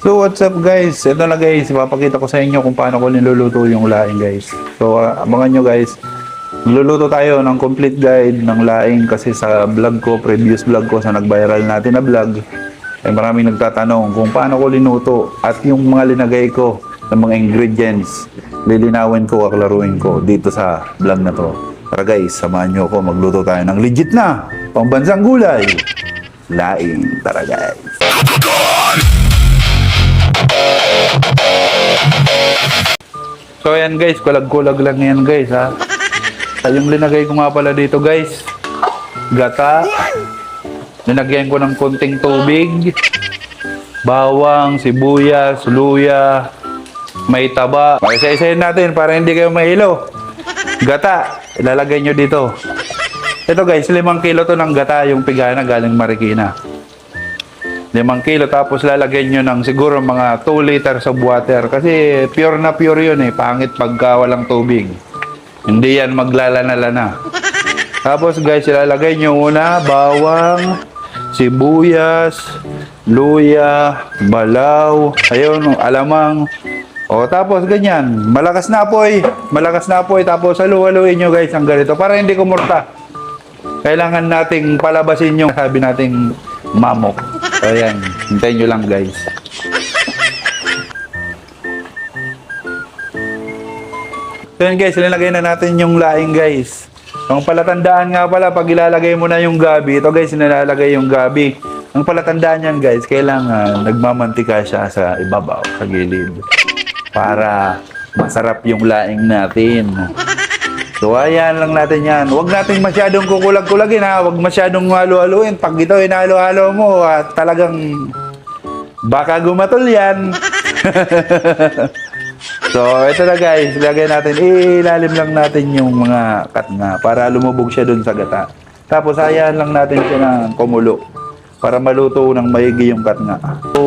So what's up guys? Ito na guys, ipapakita ko sa inyo kung paano ko niluluto yung laing guys. So abangan nyo guys. Niluluto tayo ng complete guide ng laing kasi sa vlog ko, previous vlog ko sa nag-viral natin na vlog, ay maraming nagtatanong kung paano ko linuto at yung mga linagay ko ng mga ingredients. Lilinawin ko, aklaruin ko dito sa vlog na to. Tara guys, samahan nyo ako, magluto tayo ng legit na pambansang gulay. Laing, tara guys. So ayan guys, kulag-kulag lang yan guys ha. Yung linagay ko nga pala dito guys, gata, linagyan ko ng konting tubig, bawang, sibuyas, luya, may taba. Pakisa-isayin natin para hindi kayo mahilo. Gata, ilalagay nyo dito. Ito guys, 5 kilo to ng gata, yung pigana galing Marikina. 5 kilo, tapos lalagyan nyo ng siguro mga 2 liters of water. Kasi pure na pure yun eh, pangit pagka walang tubig. Hindi yan maglalana-lana. Tapos guys, ilalagay nyo muna bawang, sibuyas, luya, balaw, ayun, alamang. O tapos ganyan, malakas na apoy, tapos halu-haluin nyo guys ang ganito para hindi kumurta. Kailangan nating palabasin yung sabi nating mamok. So ayan, hintayin nyo lang guys. So yan guys, ilalagay na natin yung laing guys. Ang palatandaan nga pala, pag ilalagay mo na yung gabi, ito guys, nilalagay yung gabi. Ang palatandaan yan guys, kailangan nagmamantika siya sa ibabaw, sa gilid. Para masarap yung laing natin. So ayan lang natin yan. Huwag natin masyadong kukulag-kulagin ha. Huwag masyadong halo-haloin. Pag ito hinalo-halo mo at talagang baka gumatol yan. So ito na guys. Lagay natin. Ilalim lang natin yung mga katna para lumubog siya dun sa gata. Tapos ayan lang natin siya ng kumulo para maluto ng maigi yung katna. So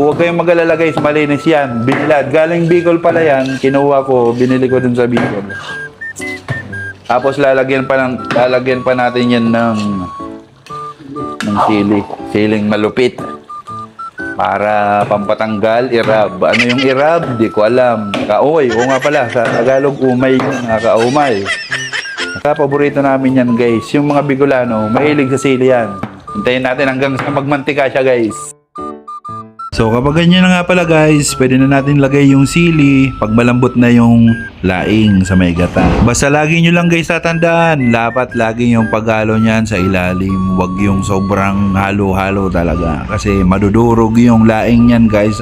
huwag kayong mag-alala guys. Malinis yan. Binilad. Galing Bicol pala yan. Kinuha ko. Binili ko dun sa Bicol. Tapos lalagyan pa natin yan ng siling malupit para pampatanggal, irab. Ano yung irab? Di ko alam. Kaoy, o nga pala, sa Tagalog umay yung kaumay. Paborito namin yan guys. Yung mga Bicolano, mahilig sa sili yan. Hintayin natin hanggang sa magmantika siya guys. So kapag ganyan na nga pala guys, pwede na natin lagay yung sili pag malambot na yung laing sa may gata. Basta lagi nyo lang guys tatandaan, dapat lagi yung paghalo niyan sa ilalim. Huwag yung sobrang halo-halo talaga kasi madudurog yung laing niyan guys.